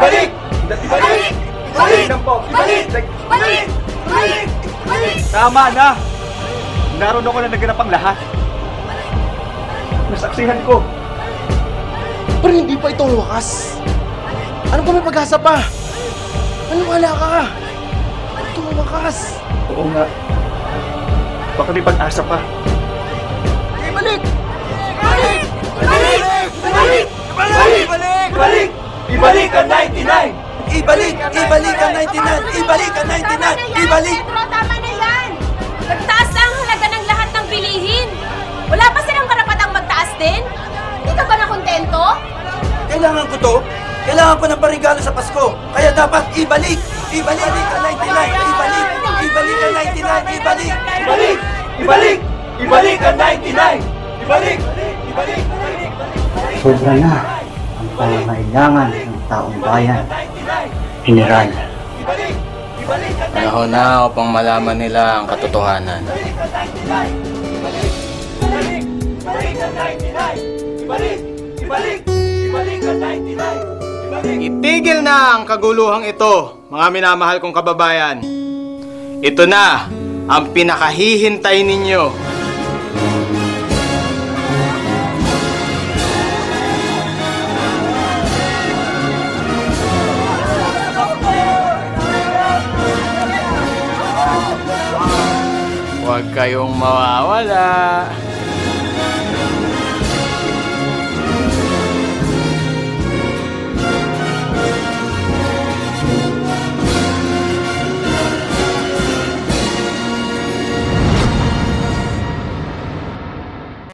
Ibalik! Ibalik! Ibalik lang po! Ibalik! Balik! Balik! Balik! Tama na! Naroon ako na naganap ang lahat. Nasaksihan ko. Pero hindi pa ito ang wakas. Ano pa may pag-asa pa? Maniwala ka! Ito ang wakas. Oo nga. Baka may pag-asa pa. Ibalik! Balik! Balik! Balik! Ibalik! Ibalik! Ibalik ang 99! Ibalik! Ibalik ang 99! Ibalik ang 99! Ibalik! Pedro, tama na yan! Nagtaas na ang halaga ng lahat ng bilihin! Wala pa silang karapatang magtaas din? Hindi ka ba nakontento? Kailangan ko to. Kailangan ko ng parigalo sa Pasko. Kaya dapat ibalik! Ibalik ang 99! Ibalik! Ibalik ang 99! Ibalik! Ibalik! Ibalik! Ibalik ang 99! Ibalik! Ibalik! Sobra na ang pangangailangan ng taong bayan. General, Panahon na upang malaman nila ang katotohanan. Ibalik! Ibalik ang 99! Ibalik! Ibalik! Ibalik ang 99! Ibalik! Itigil na ang kaguluhang ito, mga minamahal kong kababayan. Ito na ang pinakahihintay ninyo. Huwag kayong mawawala.